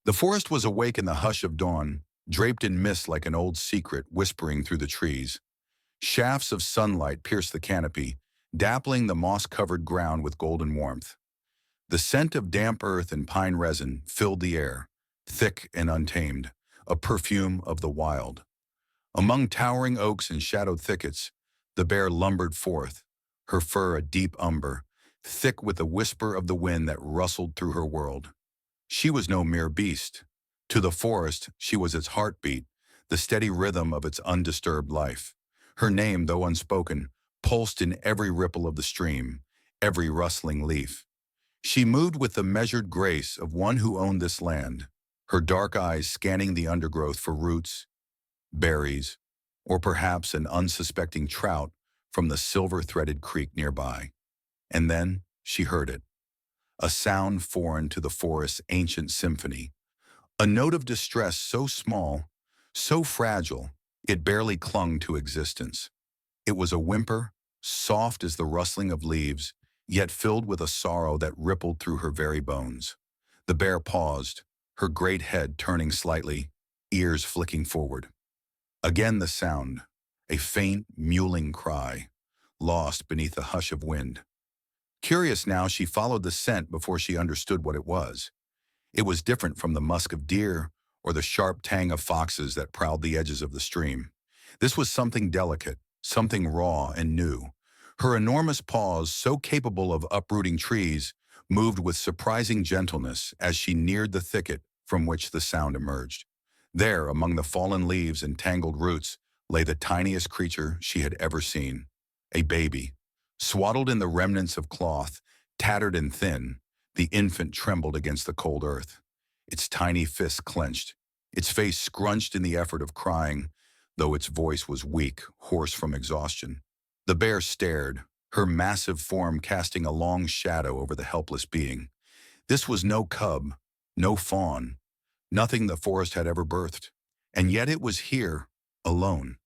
The forest was awake in the hush of dawn, draped in mist like an old secret whispering through the trees. Shafts of sunlight pierced the canopy, dappling the moss-covered ground with golden warmth. The scent of damp earth and pine resin filled the air, thick and untamed, a perfume of the wild. Among towering oaks and shadowed thickets, the bear lumbered forth, her fur a deep umber, thick with the whisper of the wind that rustled through her world. She was no mere beast. To the forest, she was its heartbeat, the steady rhythm of its undisturbed life. Her name, though unspoken, pulsed in every ripple of the stream, every rustling leaf. She moved with the measured grace of one who owned this land, her dark eyes scanning the undergrowth for roots, berries, or perhaps an unsuspecting trout from the silver-threaded creek nearby. And then she heard it, a sound foreign to the forest's ancient symphony, a note of distress so small, so fragile, it barely clung to existence. It was a whimper, soft as the rustling of leaves, yet filled with a sorrow that rippled through her very bones. The bear paused, her great head turning slightly, ears flicking forward. Again the sound, a faint, mewling cry, lost beneath the hush of wind. Curious now, she followed the scent before she understood what it was. It was different from the musk of deer or the sharp tang of foxes that prowled the edges of the stream. This was something delicate, something raw and new. Her enormous paws, so capable of uprooting trees, moved with surprising gentleness as she neared the thicket from which the sound emerged. There, among the fallen leaves and tangled roots, lay the tiniest creature she had ever seen. A baby. Swaddled in the remnants of cloth, tattered and thin, the infant trembled against the cold earth. Its tiny fists clenched, its face scrunched in the effort of crying, though its voice was weak, hoarse from exhaustion. The bear stared, her massive form casting a long shadow over the helpless being. This was no cub, no fawn, nothing the forest had ever birthed. And yet it was here, alone,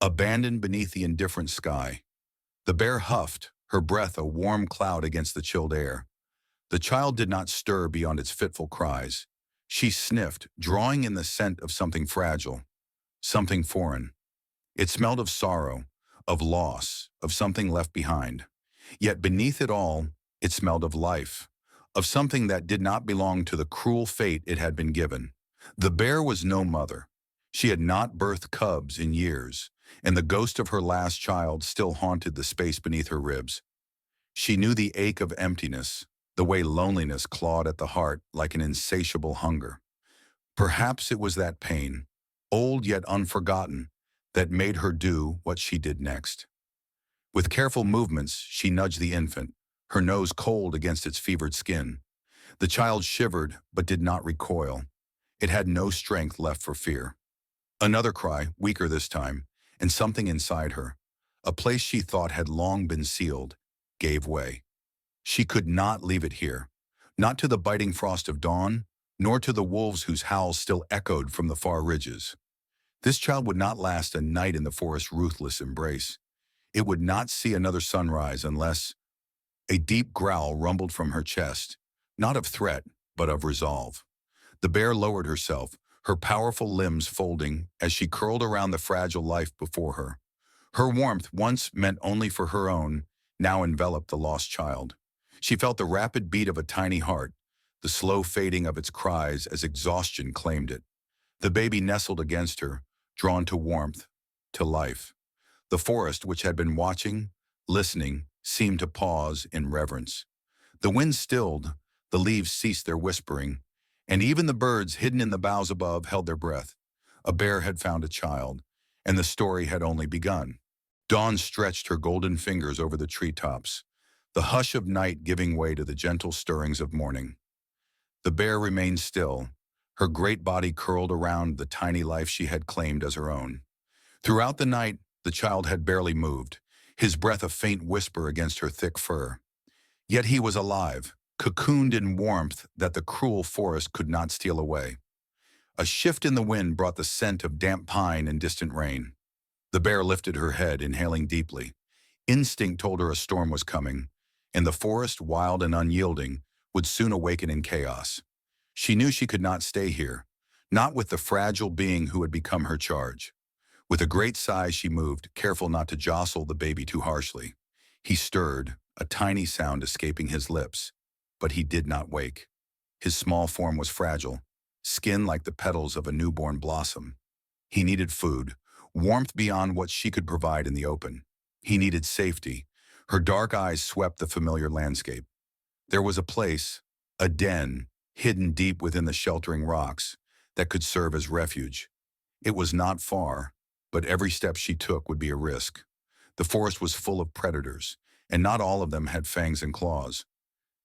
abandoned beneath the indifferent sky. The bear huffed, her breath a warm cloud against the chilled air. The child did not stir beyond its fitful cries. She sniffed, drawing in the scent of something fragile, something foreign. It smelled of sorrow, of loss, of something left behind. Yet beneath it all, it smelled of life, of something that did not belong to the cruel fate it had been given. The bear was no mother. She had not birthed cubs in years, and the ghost of her last child still haunted the space beneath her ribs. She knew the ache of emptiness, the way loneliness clawed at the heart like an insatiable hunger. Perhaps it was that pain, old yet unforgotten, that made her do what she did next. With careful movements, she nudged the infant, her nose cold against its fevered skin. The child shivered but did not recoil. It had no strength left for fear. Another cry, weaker this time, and something inside her, a place she thought had long been sealed, gave way. She could not leave it here, not to the biting frost of dawn, nor to the wolves whose howls still echoed from the far ridges. This child would not last a night in the forest's ruthless embrace. It would not see another sunrise unless a deep growl rumbled from her chest, not of threat, but of resolve. The bear lowered herself, her powerful limbs folding as she curled around the fragile life before her. Her warmth, once meant only for her own, now enveloped the lost child. She felt the rapid beat of a tiny heart, the slow fading of its cries as exhaustion claimed it. The baby nestled against her, drawn to warmth, to life. The forest, which had been watching, listening, seemed to pause in reverence. The wind stilled, the leaves ceased their whispering, and even the birds hidden in the boughs above held their breath. A bear had found a child, and the story had only begun. Dawn stretched her golden fingers over the treetops, the hush of night giving way to the gentle stirrings of morning. The bear remained still, her great body curled around the tiny life she had claimed as her own. Throughout the night, the child had barely moved, his breath a faint whisper against her thick fur. Yet he was alive, cocooned in warmth that the cruel forest could not steal away. A shift in the wind brought the scent of damp pine and distant rain. The bear lifted her head, inhaling deeply. Instinct told her a storm was coming, and the forest, wild and unyielding, would soon awaken in chaos. She knew she could not stay here, not with the fragile being who had become her charge. With a great sigh she moved, careful not to jostle the baby too harshly. He stirred, a tiny sound escaping his lips, but he did not wake. His small form was fragile, skin like the petals of a newborn blossom. He needed food, warmth beyond what she could provide in the open. He needed safety. Her dark eyes swept the familiar landscape. There was a place, a den, hidden deep within the sheltering rocks, that could serve as refuge. It was not far, but every step she took would be a risk. The forest was full of predators, and not all of them had fangs and claws.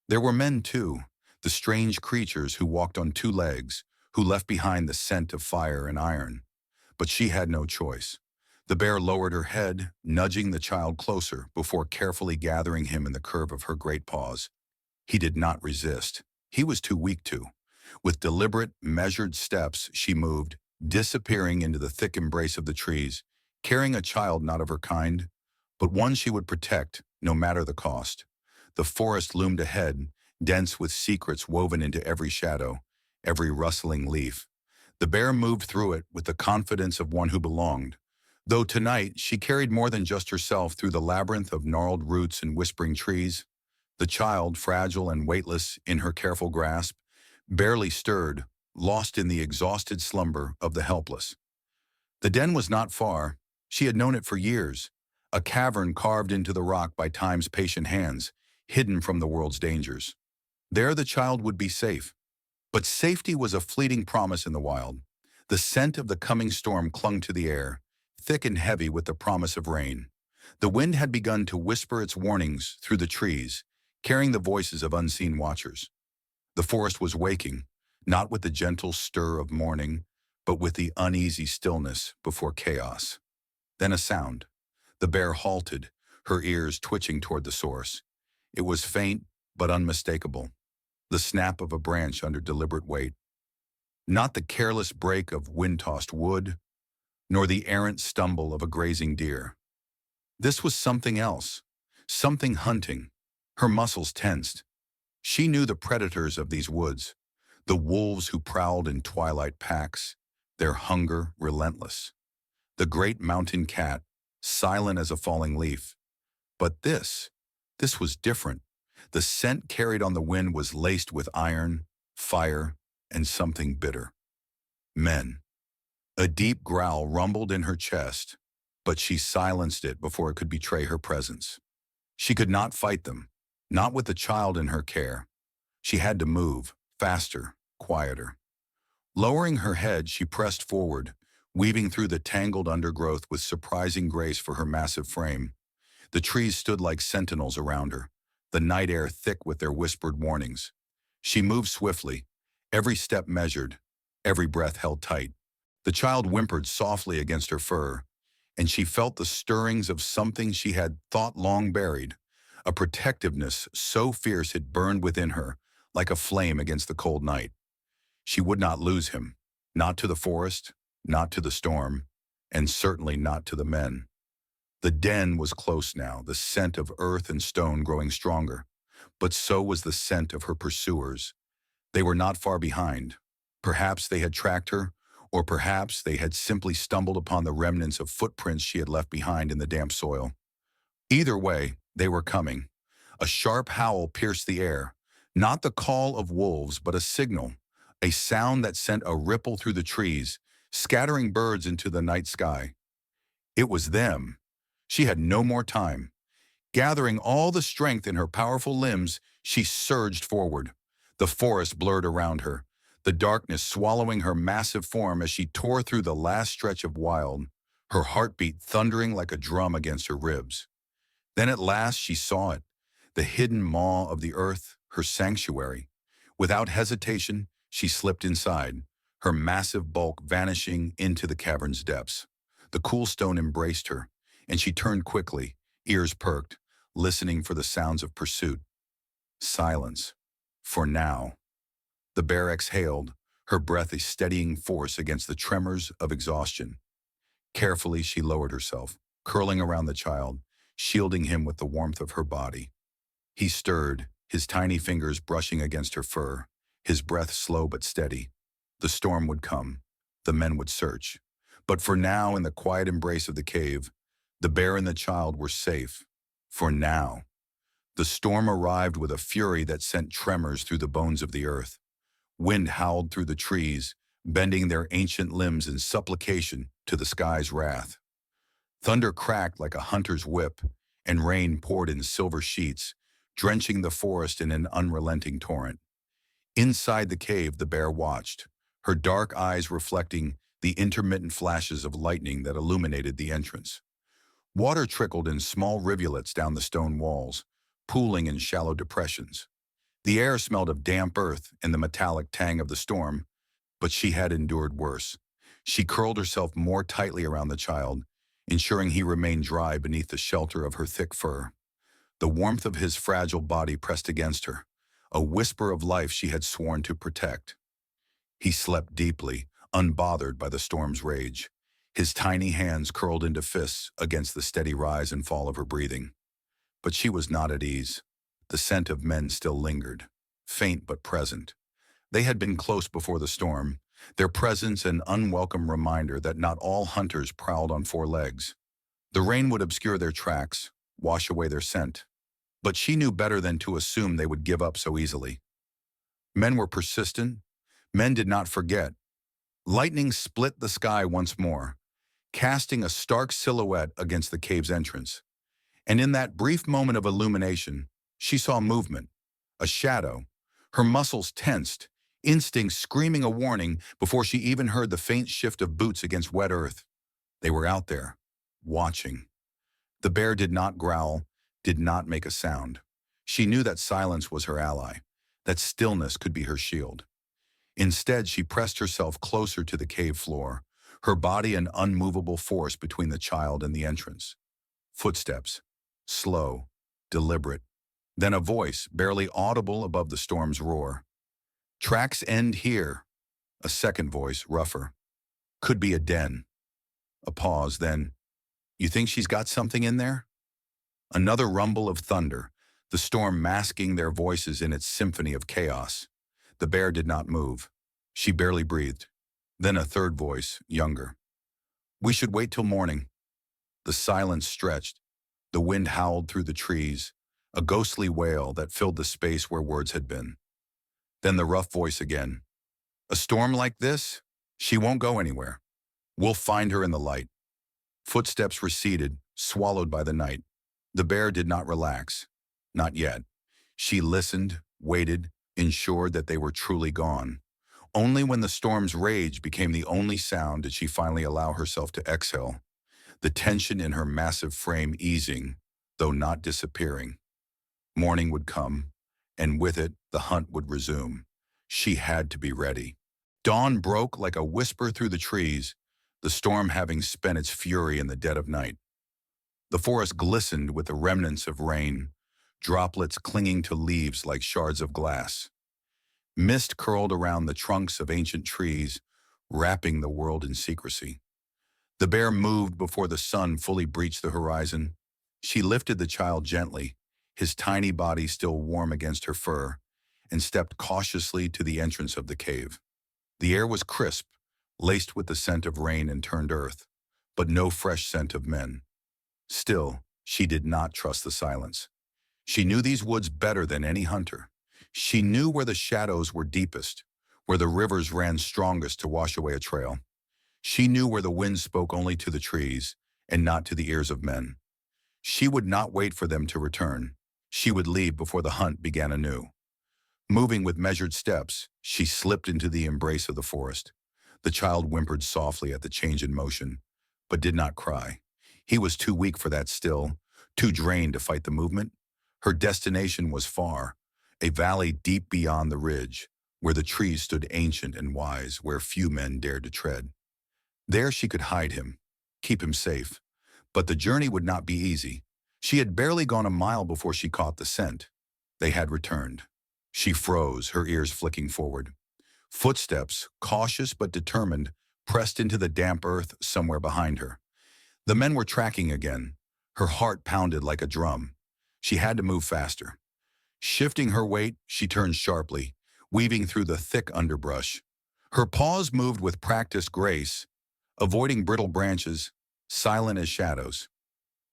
There were men too, the strange creatures who walked on two legs, who left behind the scent of fire and iron. But she had no choice. The bear lowered her head, nudging the child closer before carefully gathering him in the curve of her great paws. He did not resist. He was too weak to. With deliberate, measured steps, she moved, disappearing into the thick embrace of the trees, carrying a child not of her kind, but one she would protect, no matter the cost. The forest loomed ahead, dense with secrets woven into every shadow, every rustling leaf. The bear moved through it with the confidence of one who belonged, though tonight she carried more than just herself through the labyrinth of gnarled roots and whispering trees. The child, fragile and weightless in her careful grasp, barely stirred, lost in the exhausted slumber of the helpless. The den was not far. She had known it for years, a cavern carved into the rock by time's patient hands, hidden from the world's dangers. There the child would be safe. But safety was a fleeting promise in the wild. The scent of the coming storm clung to the air, thick and heavy with the promise of rain. The wind had begun to whisper its warnings through the trees, carrying the voices of unseen watchers. The forest was waking, not with the gentle stir of morning, but with the uneasy stillness before chaos. Then a sound. The bear halted, her ears twitching toward the source. It was faint, but unmistakable. The snap of a branch under deliberate weight. Not the careless break of wind-tossed wood, nor the errant stumble of a grazing deer. This was something else, something hunting. Her muscles tensed. She knew the predators of these woods, the wolves who prowled in twilight packs, their hunger relentless. The great mountain cat, silent as a falling leaf. But this was different. The scent carried on the wind was laced with iron, fire, and something bitter. Men. A deep growl rumbled in her chest, but she silenced it before it could betray her presence. She could not fight them, not with the child in her care. She had to move, faster, quieter. Lowering her head, she pressed forward, weaving through the tangled undergrowth with surprising grace for her massive frame. The trees stood like sentinels around her, the night air thick with their whispered warnings. She moved swiftly, every step measured, every breath held tight. The child whimpered softly against her fur, and she felt the stirrings of something she had thought long buried, a protectiveness so fierce it burned within her, like a flame against the cold night. She would not lose him, not to the forest, not to the storm, and certainly not to the men. The den was close now, the scent of earth and stone growing stronger, but so was the scent of her pursuers. They were not far behind. Perhaps they had tracked her, or perhaps they had simply stumbled upon the remnants of footprints she had left behind in the damp soil. Either way, they were coming. A sharp howl pierced the air, not the call of wolves, but a signal, a sound that sent a ripple through the trees, scattering birds into the night sky. It was them. She had no more time. Gathering all the strength in her powerful limbs, she surged forward. The forest blurred around her, the darkness swallowing her massive form as she tore through the last stretch of wild, her heartbeat thundering like a drum against her ribs. Then at last she saw it, the hidden maw of the earth, her sanctuary. Without hesitation, she slipped inside, her massive bulk vanishing into the cavern's depths. The cool stone embraced her, and she turned quickly, ears perked, listening for the sounds of pursuit. Silence. For now. The bear exhaled, her breath a steadying force against the tremors of exhaustion. Carefully, she lowered herself, curling around the child, shielding him with the warmth of her body. He stirred, his tiny fingers brushing against her fur, his breath slow but steady. The storm would come. The men would search. But for now, in the quiet embrace of the cave, the bear and the child were safe. For now. The storm arrived with a fury that sent tremors through the bones of the earth. Wind howled through the trees, bending their ancient limbs in supplication to the sky's wrath. Thunder cracked like a hunter's whip, and rain poured in silver sheets, drenching the forest in an unrelenting torrent. Inside the cave, the bear watched, her dark eyes reflecting the intermittent flashes of lightning that illuminated the entrance. Water trickled in small rivulets down the stone walls, pooling in shallow depressions. The air smelled of damp earth and the metallic tang of the storm, but she had endured worse. She curled herself more tightly around the child, ensuring he remained dry beneath the shelter of her thick fur. The warmth of his fragile body pressed against her, a whisper of life she had sworn to protect. He slept deeply, unbothered by the storm's rage. His tiny hands curled into fists against the steady rise and fall of her breathing. But she was not at ease. The scent of men still lingered, faint but present. They had been close before the storm, their presence an unwelcome reminder that not all hunters prowled on four legs. The rain would obscure their tracks, wash away their scent. But she knew better than to assume they would give up so easily. Men were persistent. Men did not forget. Lightning split the sky once more, casting a stark silhouette against the cave's entrance. And in that brief moment of illumination, she saw movement, a shadow. Her muscles tensed, instincts screaming a warning before she even heard the faint shift of boots against wet earth. They were out there, watching. The bear did not growl, did not make a sound. She knew that silence was her ally, that stillness could be her shield. Instead, she pressed herself closer to the cave floor, her body an unmovable force between the child and the entrance. Footsteps, slow, deliberate. Then a voice, barely audible above the storm's roar. "Tracks end here." A second voice, rougher. "Could be a den." A pause, then, "You think she's got something in there?" Another rumble of thunder, the storm masking their voices in its symphony of chaos. The bear did not move. She barely breathed. Then a third voice, younger. "We should wait till morning." The silence stretched. The wind howled through the trees, a ghostly wail that filled the space where words had been. Then the rough voice again. "A storm like this? She won't go anywhere. We'll find her in the light." Footsteps receded, swallowed by the night. The bear did not relax. Not yet. She listened, waited, ensured that they were truly gone. Only when the storm's rage became the only sound did she finally allow herself to exhale, the tension in her massive frame easing, though not disappearing. Morning would come, and with it, the hunt would resume. She had to be ready. Dawn broke like a whisper through the trees, the storm having spent its fury in the dead of night. The forest glistened with the remnants of rain, droplets clinging to leaves like shards of glass. Mist curled around the trunks of ancient trees, wrapping the world in secrecy. The bear moved before the sun fully breached the horizon. She lifted the child gently, his tiny body still warm against her fur, and stepped cautiously to the entrance of the cave. The air was crisp, laced with the scent of rain and turned earth, but no fresh scent of men. Still, she did not trust the silence. She knew these woods better than any hunter. She knew where the shadows were deepest, where the rivers ran strongest to wash away a trail. She knew where the wind spoke only to the trees and not to the ears of men. She would not wait for them to return. She would leave before the hunt began anew. Moving with measured steps, she slipped into the embrace of the forest. The child whimpered softly at the change in motion, but did not cry. He was too weak for that still, too drained to fight the movement. Her destination was far, a valley deep beyond the ridge, where the trees stood ancient and wise, where few men dared to tread. There she could hide him, keep him safe. But the journey would not be easy. She had barely gone a mile before she caught the scent. They had returned. She froze, her ears flicking forward. Footsteps, cautious but determined, pressed into the damp earth somewhere behind her. The men were tracking again. Her heart pounded like a drum. She had to move faster. Shifting her weight, she turned sharply, weaving through the thick underbrush. Her paws moved with practiced grace, avoiding brittle branches, silent as shadows.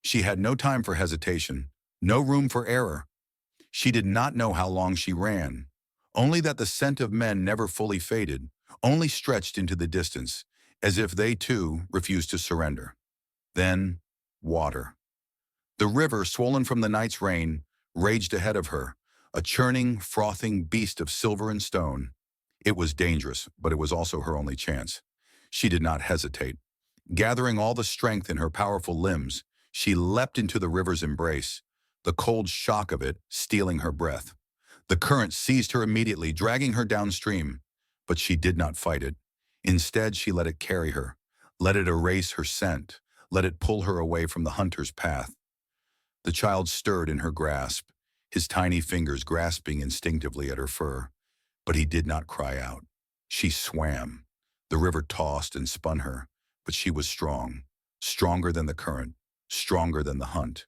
She had no time for hesitation, no room for error. She did not know how long she ran, only that the scent of men never fully faded, only stretched into the distance, as if they too refused to surrender. Then, water. The river, swollen from the night's rain, raged ahead of her, a churning, frothing beast of silver and stone. It was dangerous, but it was also her only chance. She did not hesitate. Gathering all the strength in her powerful limbs, she leapt into the river's embrace, the cold shock of it stealing her breath. The current seized her immediately, dragging her downstream, but she did not fight it. Instead, she let it carry her, let it erase her scent, let it pull her away from the hunter's path. The child stirred in her grasp, his tiny fingers grasping instinctively at her fur, but he did not cry out. She swam. The river tossed and spun her, but she was strong, stronger than the current, stronger than the hunt.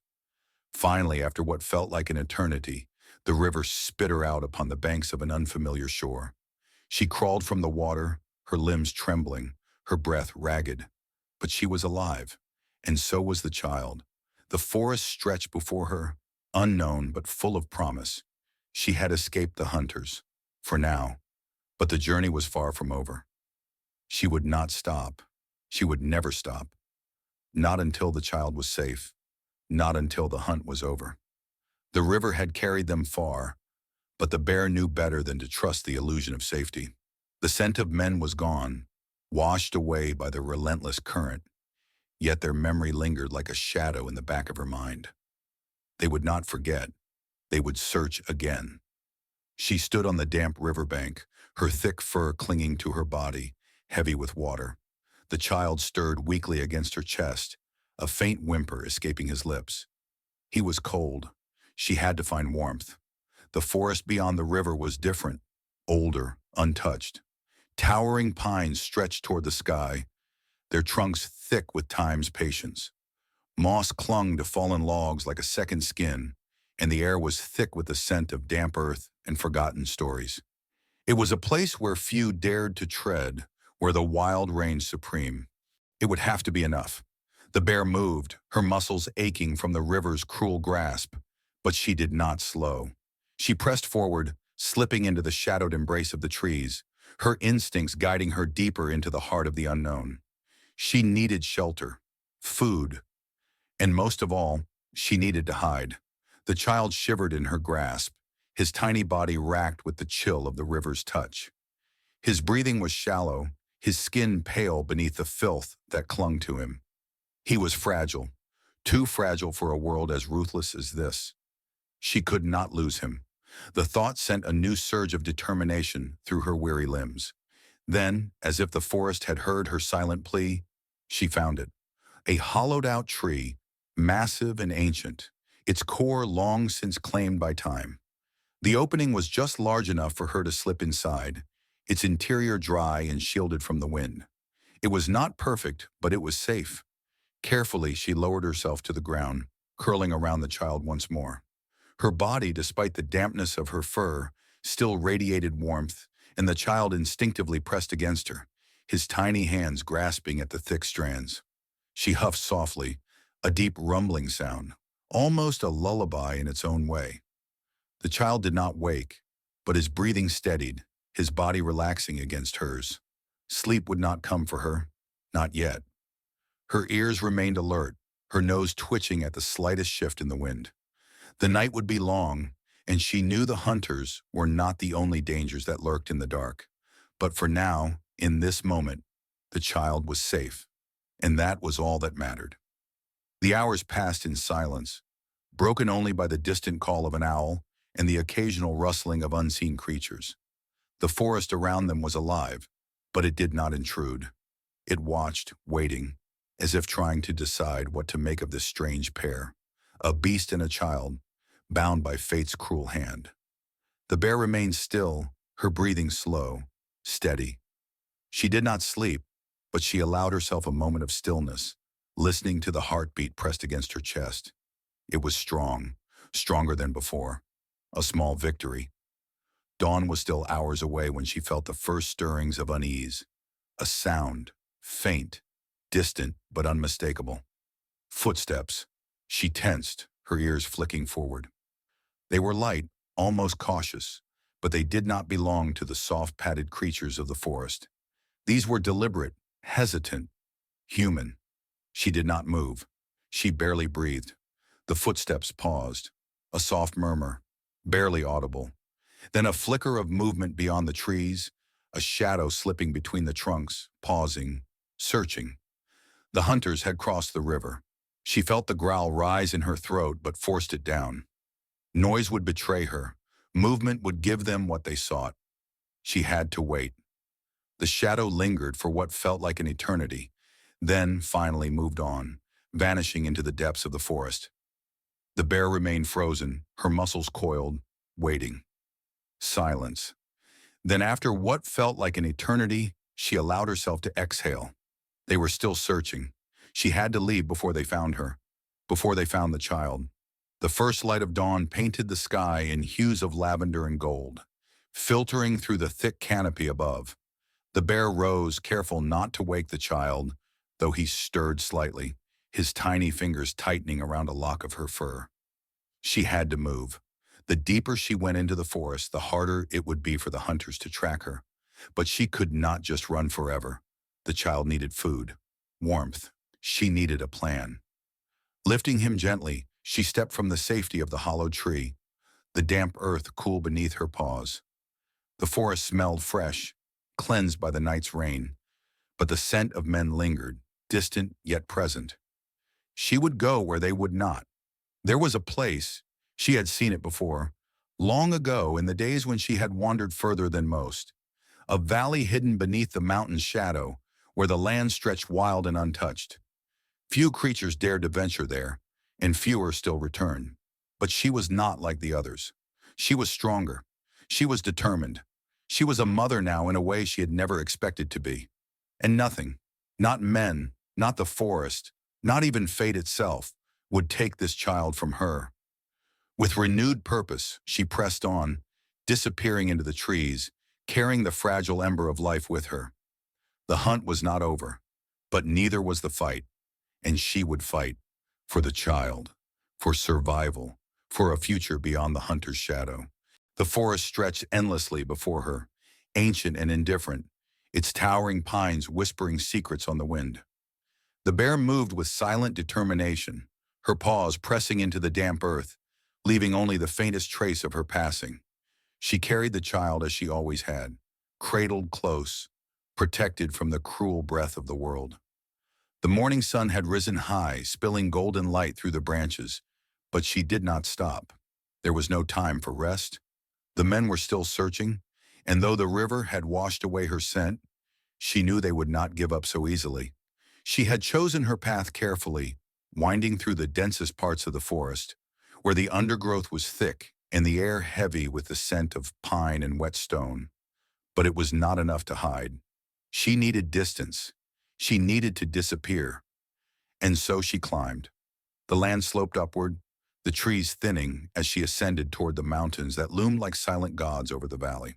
Finally, after what felt like an eternity, the river spit her out upon the banks of an unfamiliar shore. She crawled from the water, her limbs trembling, her breath ragged. But she was alive, and so was the child. The forest stretched before her, unknown but full of promise. She had escaped the hunters, for now, but the journey was far from over. She would not stop. She would never stop. Not until the child was safe, not until the hunt was over. The river had carried them far, but the bear knew better than to trust the illusion of safety. The scent of men was gone, washed away by the relentless current, yet their memory lingered like a shadow in the back of her mind. They would not forget. They would search again. She stood on the damp riverbank, her thick fur clinging to her body, heavy with water. The child stirred weakly against her chest, a faint whimper escaping his lips. He was cold. She had to find warmth. The forest beyond the river was different, older, untouched. Towering pines stretched toward the sky, their trunks thick with time's patience. Moss clung to fallen logs like a second skin, and the air was thick with the scent of damp earth and forgotten stories. It was a place where few dared to tread, where the wild reigned supreme. It would have to be enough. The bear moved, her muscles aching from the river's cruel grasp, but she did not slow. She pressed forward, slipping into the shadowed embrace of the trees, her instincts guiding her deeper into the heart of the unknown. She needed shelter, food, and most of all, she needed to hide. The child shivered in her grasp, his tiny body racked with the chill of the river's touch. His breathing was shallow, his skin pale beneath the filth that clung to him. He was fragile, too fragile for a world as ruthless as this. She could not lose him. The thought sent a new surge of determination through her weary limbs. Then, as if the forest had heard her silent plea, she found it. A hollowed-out tree, massive and ancient, its core long since claimed by time. The opening was just large enough for her to slip inside, its interior dry and shielded from the wind. It was not perfect, but it was safe. Carefully, she lowered herself to the ground, curling around the child once more. Her body, despite the dampness of her fur, still radiated warmth, and the child instinctively pressed against her, his tiny hands grasping at the thick strands. She huffed softly, a deep rumbling sound, almost a lullaby in its own way. The child did not wake, but his breathing steadied, his body relaxing against hers. Sleep would not come for her, not yet. Her ears remained alert, her nose twitching at the slightest shift in the wind. The night would be long, and she knew the hunters were not the only dangers that lurked in the dark. But for now, in this moment, the child was safe, and that was all that mattered. The hours passed in silence, broken only by the distant call of an owl and the occasional rustling of unseen creatures. The forest around them was alive, but it did not intrude. It watched, waiting, as if trying to decide what to make of this strange pair, a beast and a child, bound by fate's cruel hand. The bear remained still, her breathing slow, steady. She did not sleep, but she allowed herself a moment of stillness, listening to the heartbeat pressed against her chest. It was strong, stronger than before. A small victory. Dawn was still hours away when she felt the first stirrings of unease. A sound, faint, distant but unmistakable. Footsteps. She tensed, her ears flicking forward. They were light, almost cautious, but they did not belong to the soft padded creatures of the forest. These were deliberate, hesitant, human. She did not move. She barely breathed. The footsteps paused. A soft murmur, barely audible. Then a flicker of movement beyond the trees, a shadow slipping between the trunks, pausing, searching. The hunters had crossed the river. She felt the growl rise in her throat but forced it down. Noise would betray her. Movement would give them what they sought. She had to wait. The shadow lingered for what felt like an eternity, then finally moved on, vanishing into the depths of the forest. The bear remained frozen, her muscles coiled, waiting. Silence. Then after what felt like an eternity, she allowed herself to exhale. They were still searching. She had to leave before they found her, before they found the child. The first light of dawn painted the sky in hues of lavender and gold, filtering through the thick canopy above. The bear rose, careful not to wake the child, though he stirred slightly, his tiny fingers tightening around a lock of her fur. She had to move. The deeper she went into the forest, the harder it would be for the hunters to track her. But she could not just run forever. The child needed food, warmth. She needed a plan. Lifting him gently, she stepped from the safety of the hollowed tree, the damp earth cool beneath her paws. The forest smelled fresh, cleansed by the night's rain, but the scent of men lingered, distant yet present. She would go where they would not. There was a place, she had seen it before, long ago in the days when she had wandered further than most. A valley hidden beneath the mountain's shadow, where the land stretched wild and untouched. Few creatures dared to venture there, and fewer still returned. But she was not like the others. She was stronger. She was determined. She was a mother now in a way she had never expected to be. And nothing, not men, not the forest, not even fate itself, would take this child from her. With renewed purpose, she pressed on, disappearing into the trees, carrying the fragile ember of life with her. The hunt was not over, but neither was the fight, and she would fight for the child, for survival, for a future beyond the hunter's shadow. The forest stretched endlessly before her, ancient and indifferent, its towering pines whispering secrets on the wind. The bear moved with silent determination, her paws pressing into the damp earth, leaving only the faintest trace of her passing. She carried the child as she always had, cradled close, protected from the cruel breath of the world. The morning sun had risen high, spilling golden light through the branches, but she did not stop. There was no time for rest. The men were still searching, and though the river had washed away her scent, she knew they would not give up so easily. She had chosen her path carefully, winding through the densest parts of the forest, where the undergrowth was thick and the air heavy with the scent of pine and wet stone. But it was not enough to hide. She needed distance. She needed to disappear. And so she climbed. The land sloped upward, the trees thinning as she ascended toward the mountains that loomed like silent gods over the valley.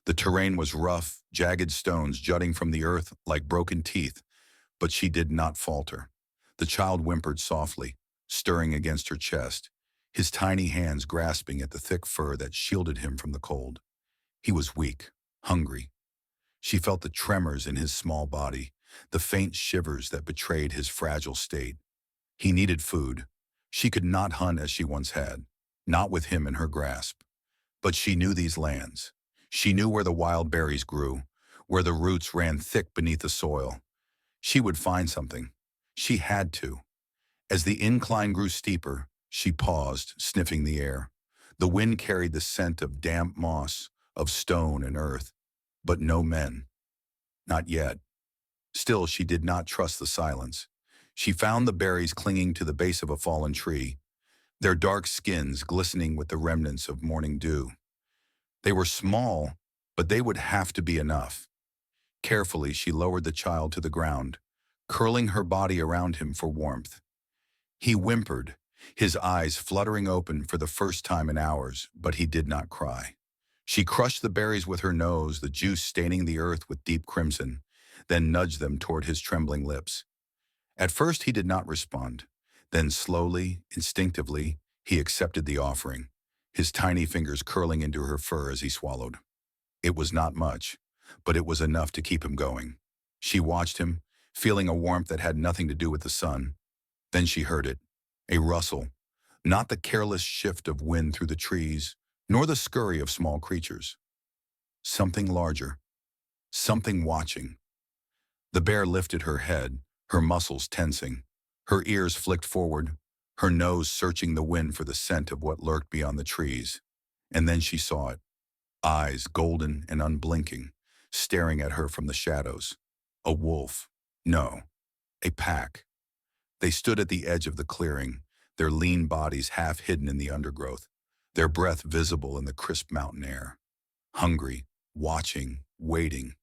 The terrain was rough, jagged stones jutting from the earth like broken teeth, but she did not falter. The child whimpered softly, stirring against her chest, his tiny hands grasping at the thick fur that shielded him from the cold. He was weak, hungry. She felt the tremors in his small body, the faint shivers that betrayed his fragile state. He needed food. She could not hunt as she once had, not with him in her grasp. But she knew these lands. She knew where the wild berries grew, where the roots ran thick beneath the soil. She would find something. She had to. As the incline grew steeper, she paused, sniffing the air. The wind carried the scent of damp moss, of stone and earth, but no men. Not yet. Still, she did not trust the silence. She found the berries clinging to the base of a fallen tree, their dark skins glistening with the remnants of morning dew. They were small, but they would have to be enough. Carefully, she lowered the child to the ground, curling her body around him for warmth. He whimpered, his eyes fluttering open for the first time in hours, but he did not cry. She crushed the berries with her nose, the juice staining the earth with deep crimson, then nudged them toward his trembling lips. At first he did not respond. Then slowly, instinctively, he accepted the offering, his tiny fingers curling into her fur as he swallowed. It was not much, but it was enough to keep him going. She watched him, feeling a warmth that had nothing to do with the sun. Then she heard it, a rustle, not the careless shift of wind through the trees, nor the scurry of small creatures. Something larger, something watching. The bear lifted her head, her muscles tensing. Her ears flicked forward, her nose searching the wind for the scent of what lurked beyond the trees. And then she saw it, eyes golden and unblinking, staring at her from the shadows. A wolf. No, a pack. They stood at the edge of the clearing, their lean bodies half hidden in the undergrowth, their breath visible in the crisp mountain air. Hungry, watching, waiting.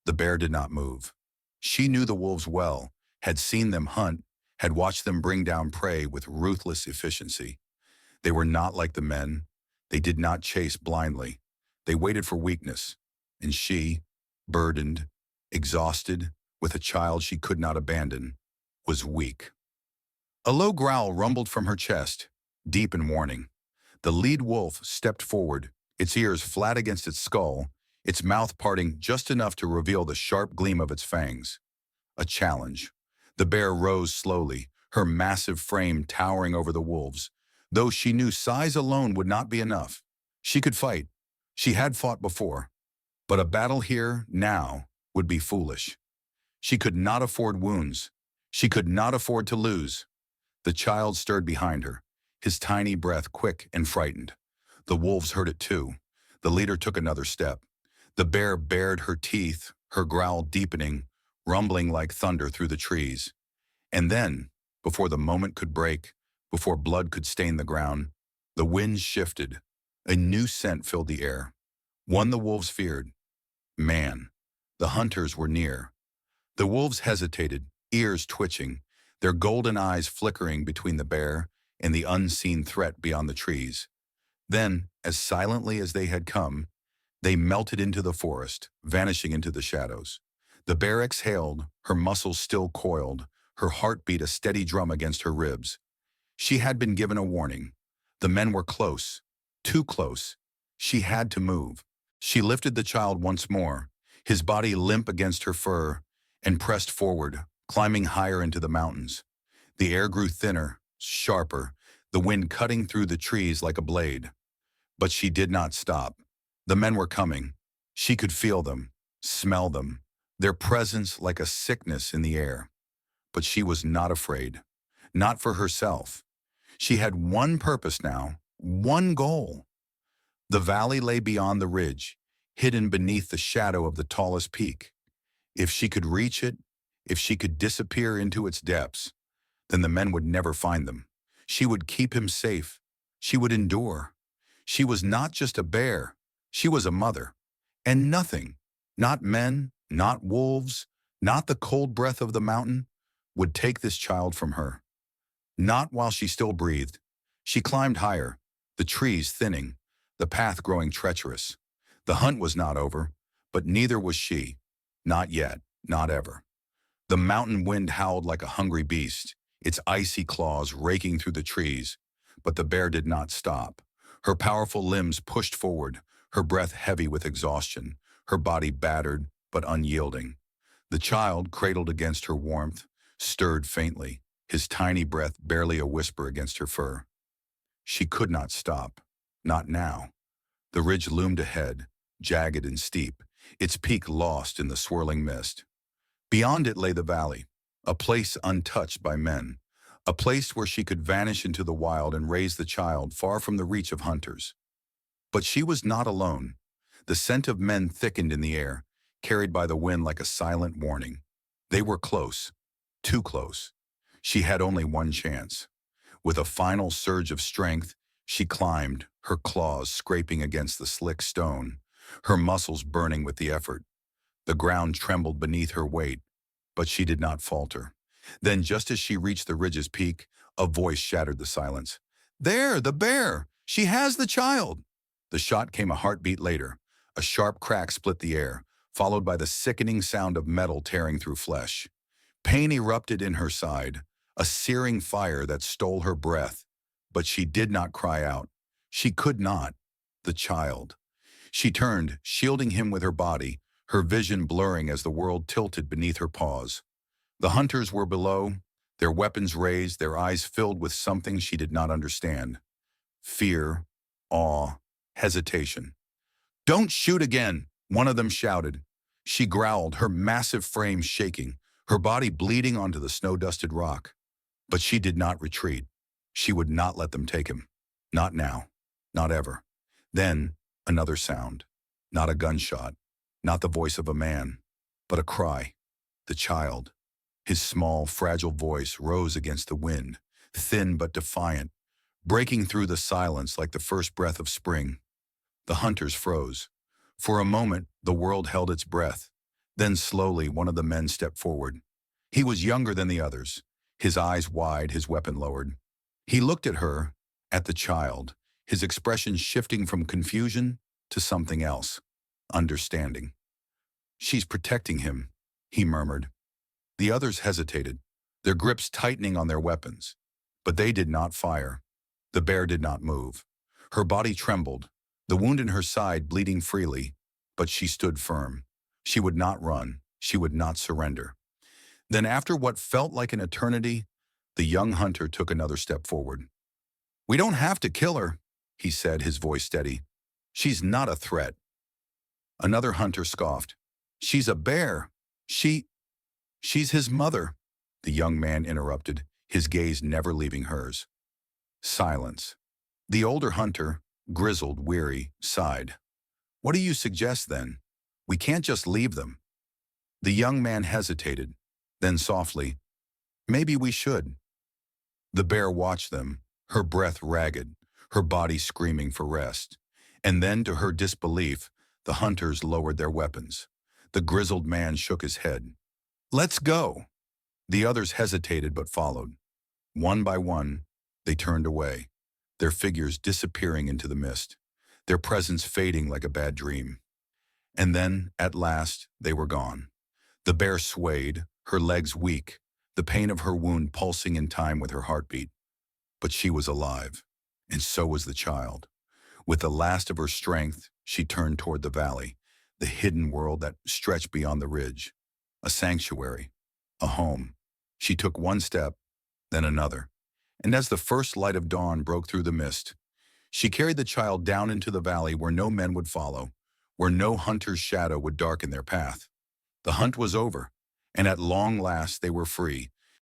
The bear did not move. She knew the wolves well, had seen them hunt, had watched them bring down prey with ruthless efficiency. They were not like the men. They did not chase blindly. They waited for weakness. And she, burdened, exhausted, with a child she could not abandon, was weak. A low growl rumbled from her chest, deep in warning. The lead wolf stepped forward, its ears flat against its skull, its mouth parting just enough to reveal the sharp gleam of its fangs. A challenge. The bear rose slowly, her massive frame towering over the wolves. Though she knew size alone would not be enough. She could fight. She had fought before. But a battle here, now, would be foolish. She could not afford wounds. She could not afford to lose. The child stirred behind her, his tiny breath quick and frightened. The wolves heard it too. The leader took another step. The bear bared her teeth, her growl deepening, rumbling like thunder through the trees. And then, before the moment could break, before blood could stain the ground, the wind shifted. A new scent filled the air. One the wolves feared. Man. The hunters were near. The wolves hesitated, ears twitching, their golden eyes flickering between the bear and the unseen threat beyond the trees. Then, as silently as they had come, they melted into the forest, vanishing into the shadows. The bear exhaled, her muscles still coiled, her heart beat a steady drum against her ribs. She had been given a warning. The men were close, too close. She had to move. She lifted the child once more, his body limp against her fur, and pressed forward, climbing higher into the mountains. The air grew thinner, sharper, the wind cutting through the trees like a blade. But she did not stop. The men were coming. She could feel them, smell them, their presence like a sickness in the air. But she was not afraid. Not for herself. She had one purpose now, one goal. The valley lay beyond the ridge, hidden beneath the shadow of the tallest peak. If she could reach it, if she could disappear into its depths, then the men would never find them. She would keep him safe. She would endure. She was not just a bear. She was a mother. And nothing, not men, not wolves, not the cold breath of the mountain, would take this child from her. Not while she still breathed. She climbed higher, the trees thinning, the path growing treacherous. The hunt was not over, but neither was she. Not yet, not ever. The mountain wind howled like a hungry beast, its icy claws raking through the trees, but the bear did not stop. Her powerful limbs pushed forward, her breath heavy with exhaustion, her body battered but unyielding. The child, cradled against her warmth, stirred faintly, his tiny breath barely a whisper against her fur. She could not stop. Not now. The ridge loomed ahead, jagged and steep, its peak lost in the swirling mist. Beyond it lay the valley, a place untouched by men, a place where she could vanish into the wild and raise the child far from the reach of hunters. But she was not alone. The scent of men thickened in the air, carried by the wind like a silent warning. They were close, too close. She had only one chance. With a final surge of strength, she climbed, her claws scraping against the slick stone, her muscles burning with the effort. The ground trembled beneath her weight, but she did not falter. Then, just as she reached the ridge's peak, a voice shattered the silence. "There, the bear! She has the child!" The shot came a heartbeat later. A sharp crack split the air, followed by the sickening sound of metal tearing through flesh. Pain erupted in her side, a searing fire that stole her breath. But she did not cry out. She could not. The child. She turned, shielding him with her body, her vision blurring as the world tilted beneath her paws. The hunters were below, their weapons raised, their eyes filled with something she did not understand. Fear, awe, hesitation. "Don't shoot again," one of them shouted. She growled, her massive frame shaking, her body bleeding onto the snow-dusted rock. But she did not retreat. She would not let them take him. Not now. Not ever. Then, another sound. Not a gunshot. Not the voice of a man. But a cry. The child. His small, fragile voice rose against the wind, thin but defiant, breaking through the silence like the first breath of spring. The hunters froze. For a moment, the world held its breath. Then slowly, one of the men stepped forward. He was younger than the others, his eyes wide, his weapon lowered. He looked at her, at the child, his expression shifting from confusion to something else, understanding. "She's protecting him," he murmured. The others hesitated, their grips tightening on their weapons. But they did not fire. The bear did not move. Her body trembled, the wound in her side bleeding freely, but she stood firm. She would not run. She would not surrender. Then after what felt like an eternity, the young hunter took another step forward. "We don't have to kill her," he said, his voice steady. "She's not a threat." Another hunter scoffed. "She's a bear. She's his mother," the young man interrupted, his gaze never leaving hers. Silence. The older hunter, grizzled, weary, sighed. "What do you suggest then? We can't just leave them." The young man hesitated, then softly, "Maybe we should." The bear watched them, her breath ragged, her body screaming for rest. And then, to her disbelief, the hunters lowered their weapons. The grizzled man shook his head. "Let's go." The others hesitated but followed. One by one, they turned away, their figures disappearing into the mist, their presence fading like a bad dream. And then, at last, they were gone. The bear swayed, her legs weak, the pain of her wound pulsing in time with her heartbeat. But she was alive, and so was the child. With the last of her strength, she turned toward the valley, the hidden world that stretched beyond the ridge. A sanctuary, a home. She took one step, then another. And as the first light of dawn broke through the mist, she carried the child down into the valley where no men would follow, where no hunter's shadow would darken their path. The hunt was over, and at long last they were free,